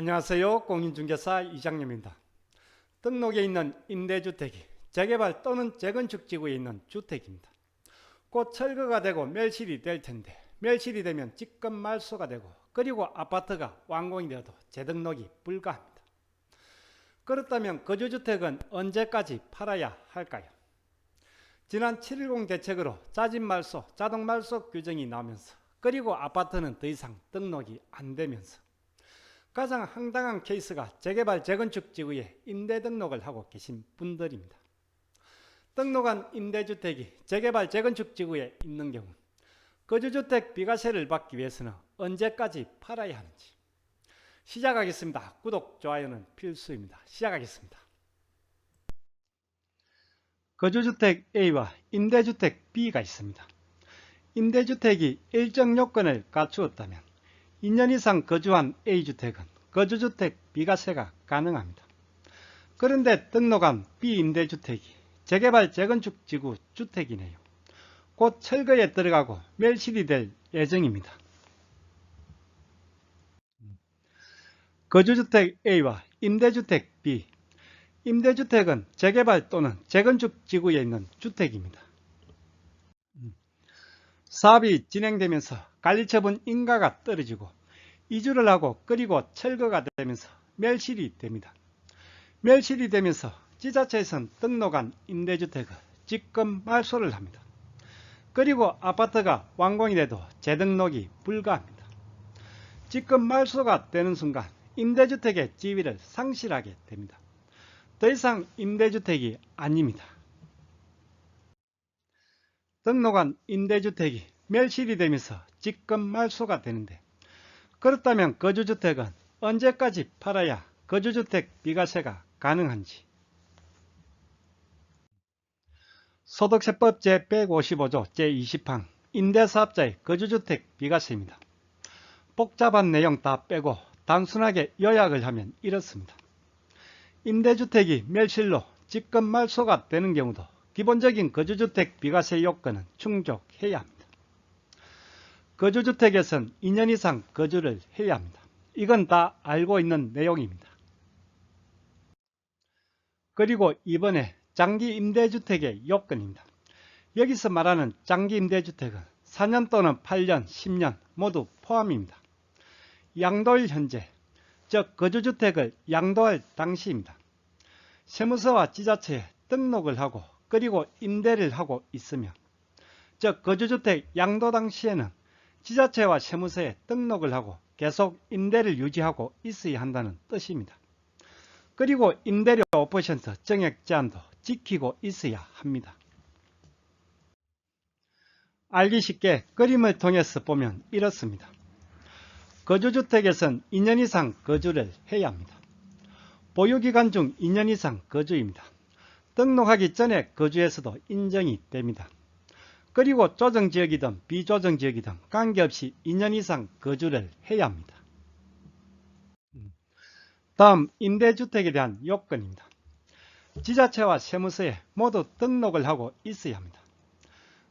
안녕하세요. 공인중개사 이장님입니다. 등록에 있는 임대주택이 재개발 또는 재건축 지구에 있는 주택입니다. 곧 철거가 되고 멸실이 될 텐데 멸실이 되면 직권 말소가 되고 그리고 아파트가 완공이 되어도 재등록이 불가합니다. 그렇다면 거주주택은 언제까지 팔아야 할까요? 지난 7.10 대책으로 자진말소, 자동말소 규정이 나오면서 그리고 아파트는 더 이상 등록이 안 되면서 가장 황당한 케이스가 재개발 재건축 지구에 임대 등록을 하고 계신 분들입니다. 등록한 임대주택이 재개발 재건축 지구에 있는 경우 거주주택 비과세를 받기 위해서는 언제까지 팔아야 하는지 시작하겠습니다. 구독, 좋아요는 필수입니다. 시작하겠습니다. 거주주택 A와 임대주택 B가 있습니다. 임대주택이 일정 요건을 갖추었다면 2년 이상 거주한 A주택은 거주주택 비과세가 가능합니다. 그런데 등록한 B임대주택이 재개발 재건축 지구 주택이네요. 곧 철거에 들어가고 멸실이 될 예정입니다. 거주주택 A와 임대주택 B. 임대주택은 재개발 또는 재건축 지구에 있는 주택입니다. 사업이 진행되면서 관리처분 인가가 떨어지고 이주를 하고 그리고 철거가 되면서 멸실이 됩니다. 멸실이 되면서 지자체에서는 등록한 임대주택을 직권 말소를 합니다. 그리고 아파트가 완공이 돼도 재등록이 불가합니다. 직권 말소가 되는 순간 임대주택의 지위를 상실하게 됩니다. 더 이상 임대주택이 아닙니다. 등록한 임대주택이 멸실이 되면서 직권 말소가 되는데 그렇다면 거주주택은 언제까지 팔아야 거주주택 비과세가 가능한지 소득세법 제155조 제20항 임대사업자의 거주주택 비과세입니다. 복잡한 내용 다 빼고 단순하게 요약을 하면 이렇습니다. 임대주택이 멸실로 직권 말소가 되는 경우도 기본적인 거주주택 비과세 요건은 충족해야 합니다. 거주주택에선 2년 이상 거주를 해야 합니다. 이건 다 알고 있는 내용입니다. 그리고 이번에 장기 임대주택의 요건입니다. 여기서 말하는 장기 임대주택은 4년 또는 8년, 10년 모두 포함입니다. 양도일 현재, 즉 거주주택을 양도할 당시입니다. 세무서와 지자체에 등록을 하고 그리고 임대를 하고 있으며, 즉 거주주택 양도 당시에는 지자체와 세무서에 등록을 하고 계속 임대를 유지하고 있어야 한다는 뜻입니다. 그리고 임대료 5% 정액 제한도 지키고 있어야 합니다. 알기 쉽게 그림을 통해서 보면 이렇습니다. 거주주택에선 2년 이상 거주를 해야 합니다. 보유기간 중 2년 이상 거주입니다. 등록하기 전에 거주해서도 인정이 됩니다. 그리고 조정지역이든 비조정지역이든 관계없이 2년 이상 거주를 해야 합니다. 다음 임대주택에 대한 요건입니다. 지자체와 세무서에 모두 등록을 하고 있어야 합니다.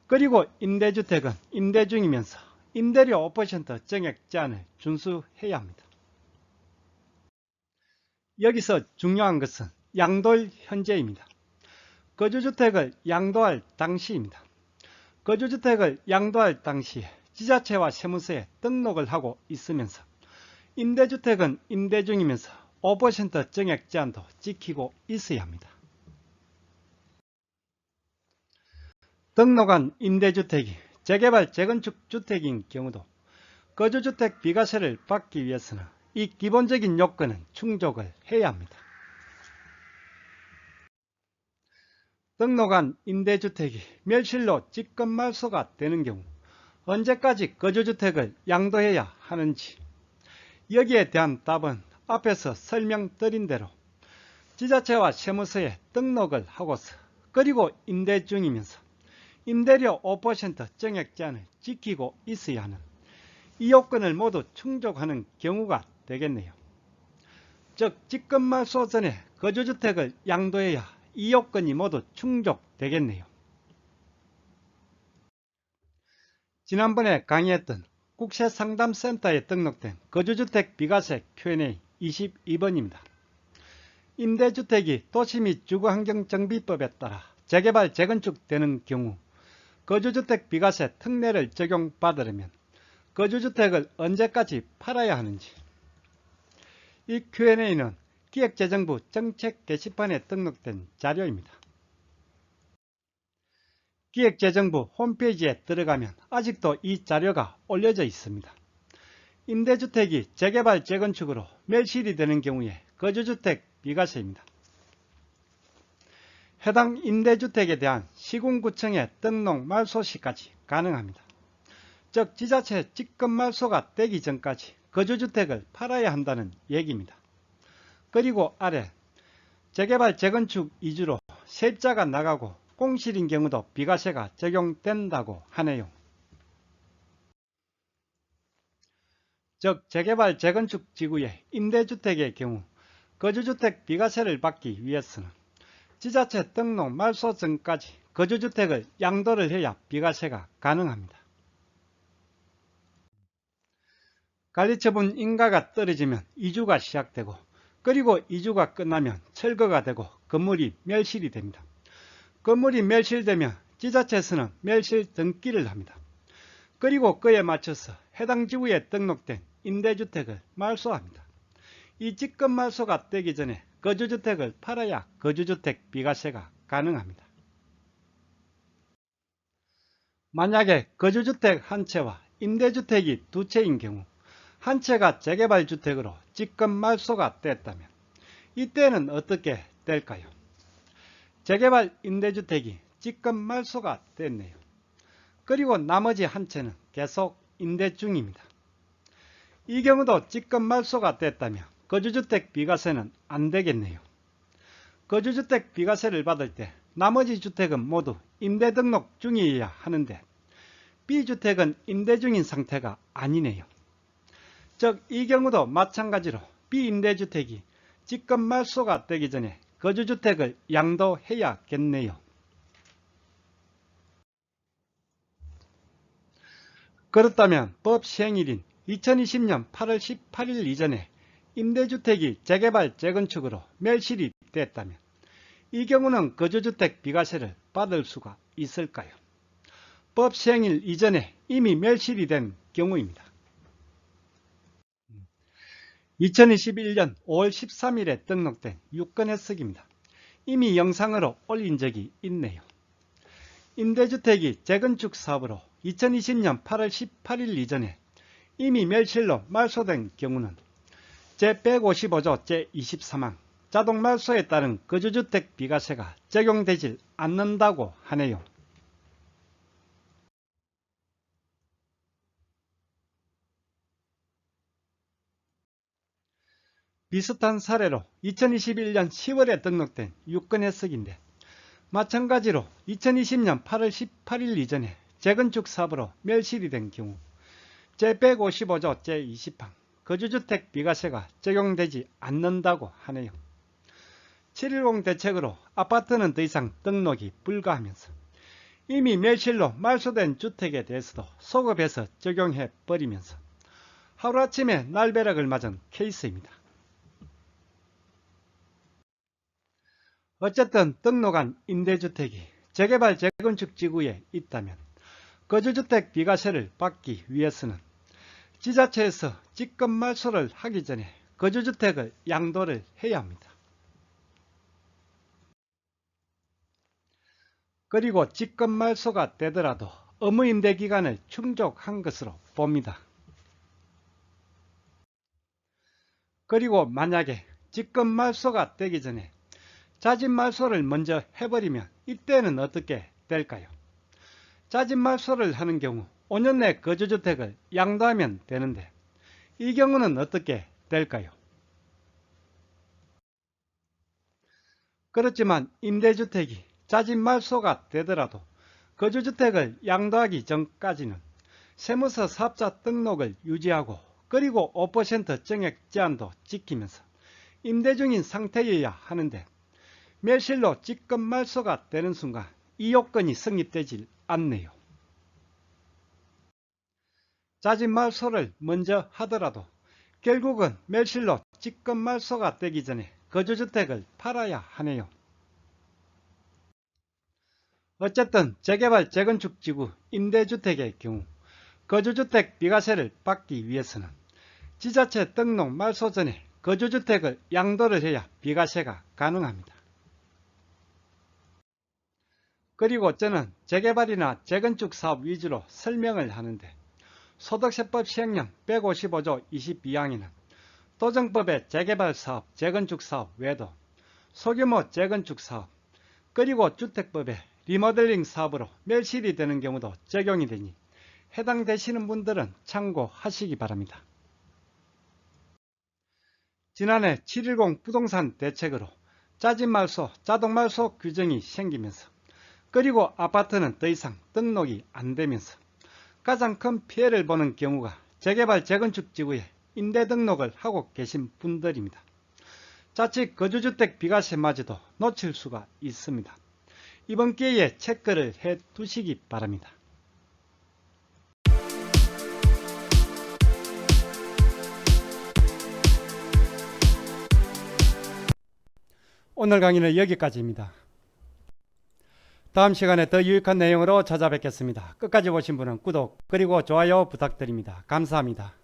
그리고 임대주택은 임대 중이면서 임대료 5% 정액 제한을 준수해야 합니다. 여기서 중요한 것은 양도일 현재입니다. 거주주택을 양도할 당시입니다. 거주주택을 양도할 당시에 지자체와 세무서에 등록을 하고 있으면서 임대주택은 임대 중이면서 5% 정액 제한도 지키고 있어야 합니다. 등록한 임대주택이 재개발 재건축 주택인 경우도 거주주택 비과세를 받기 위해서는 이 기본적인 요건은 충족을 해야 합니다. 등록한 임대주택이 멸실로 직권 말소가 되는 경우 언제까지 거주주택을 양도해야 하는지, 여기에 대한 답은 앞에서 설명드린 대로 지자체와 세무서에 등록을 하고서 그리고 임대 중이면서 임대료 5% 정액 제한을 지키고 있어야 하는 이 요건을 모두 충족하는 경우가 되겠네요. 즉 직권 말소 전에 거주주택을 양도해야 이 요건이 모두 충족되겠네요. 지난번에 강의했던 국세상담센터에 등록된 거주주택 비과세 Q&A 22번입니다. 임대주택이 도시 및 주거환경정비법에 따라 재개발, 재건축되는 경우 거주주택 비과세 특례를 적용받으려면 거주주택을 언제까지 팔아야 하는지, 이 Q&A는 기획재정부 정책 게시판에 등록된 자료입니다. 기획재정부 홈페이지에 들어가면 아직도 이 자료가 올려져 있습니다. 임대주택이 재개발, 재건축으로 멸실이 되는 경우에 거주주택 비과세입니다. 해당 임대주택에 대한 시군구청의 등록 말소 시까지 가능합니다. 즉 지자체 직급 말소가 되기 전까지 거주주택을 팔아야 한다는 얘기입니다. 그리고 아래 재개발, 재건축 위주로 세입자가 나가고 공실인 경우도 비과세가 적용된다고 하네요. 즉 재개발, 재건축 지구의 임대주택의 경우 거주주택 비과세를 받기 위해서는 지자체 등록 말소 전까지 거주주택을 양도를 해야 비과세가 가능합니다. 관리처분 인가가 떨어지면 이주가 시작되고, 그리고 이주가 끝나면 철거가 되고 건물이 멸실이 됩니다. 건물이 멸실되면 지자체에서는 멸실 등기를 합니다. 그리고 그에 맞춰서 해당 지구에 등록된 임대주택을 말소합니다. 이 직급 말소가 되기 전에 거주주택을 팔아야 거주주택 비과세가 가능합니다. 만약에 거주주택 한 채와 임대주택이 두 채인 경우 한 채가 재개발 주택으로 직급 말소가 됐다면 이때는 어떻게 될까요? 재개발 임대주택이 직급 말소가 됐네요. 그리고 나머지 한 채는 계속 임대 중입니다. 이 경우도 직급 말소가 됐다면 거주주택 비과세는 안 되겠네요. 거주주택 비과세를 받을 때 나머지 주택은 모두 임대 등록 중이어야 하는데 B주택은 임대 중인 상태가 아니네요. 즉 이 경우도 마찬가지로 B임대주택이 직급 말소가 되기 전에 거주주택을 양도해야겠네요. 그렇다면 법 시행일인 2020년 8월 18일 이전에 임대주택이 재개발, 재건축으로 멸실이 됐다면 이 경우는 거주주택 비과세를 받을 수가 있을까요? 법 시행일 이전에 이미 멸실이 된 경우입니다. 2021년 5월 13일에 등록된 유권 해석입니다. 이미 영상으로 올린 적이 있네요. 임대주택이 재건축 사업으로 2020년 8월 18일 이전에 이미 멸실로 말소된 경우는 제155조 제23항 자동말소에 따른 거주주택 비과세가 적용되질 않는다고 하네요. 비슷한 사례로 2021년 10월에 등록된 유권 해석인데 마찬가지로 2020년 8월 18일 이전에 재건축 사업으로 멸실이 된 경우 제155조 제20항 거주주택 비과세가 적용되지 않는다고 하네요. 710 대책으로 아파트는 더 이상 등록이 불가하면서 이미 멸실로 말소된 주택에 대해서도 소급해서 적용해 버리면서 하루아침에 날벼락을 맞은 케이스입니다. 어쨌든 등록한 임대주택이 재개발, 재건축 지구에 있다면 거주주택 비과세를 받기 위해서는 지자체에서 직급 말소를 하기 전에 거주주택을 양도를 해야 합니다. 그리고 직급 말소가 되더라도 의무임대 기간을 충족한 것으로 봅니다. 그리고 만약에 직급 말소가 되기 전에 자진 말소를 먼저 해버리면 이때는 어떻게 될까요? 자진 말소를 하는 경우 5년 내 거주주택을 양도하면 되는데 이 경우는 어떻게 될까요? 그렇지만 임대주택이 자진 말소가 되더라도 거주주택을 양도하기 전까지는 세무서 사업자 등록을 유지하고 그리고 5% 정액 제한도 지키면서 임대 중인 상태여야 하는데 멸실로 직급 말소가 되는 순간 이 요건이 성립되질 않네요. 자진 말소를 먼저 하더라도 결국은 멸실로 집권 말소가 되기 전에 거주주택을 팔아야 하네요. 어쨌든 재개발 재건축지구 임대주택의 경우 거주주택 비과세를 받기 위해서는 지자체 등록 말소 전에 거주주택을 양도를 해야 비과세가 가능합니다. 그리고 저는 재개발이나 재건축 사업 위주로 설명을 하는데 소득세법 시행령 155조 22항에는 도정법의 재개발 사업, 재건축 사업 외에도 소규모 재건축 사업, 그리고 주택법의 리모델링 사업으로 멸실이 되는 경우도 적용이 되니 해당되시는 분들은 참고하시기 바랍니다. 지난해 7.10 부동산 대책으로 자진말소, 자동말소 규정이 생기면서 그리고 아파트는 더 이상 등록이 안 되면서 가장 큰 피해를 보는 경우가 재개발 재건축 지구에 임대 등록을 하고 계신 분들입니다. 자칫 거주주택 비과세마저도 놓칠 수가 있습니다. 이번 기회에 체크를 해 두시기 바랍니다. 오늘 강의는 여기까지입니다. 다음 시간에 더 유익한 내용으로 찾아뵙겠습니다. 끝까지 보신 분은 구독 그리고 좋아요 부탁드립니다. 감사합니다.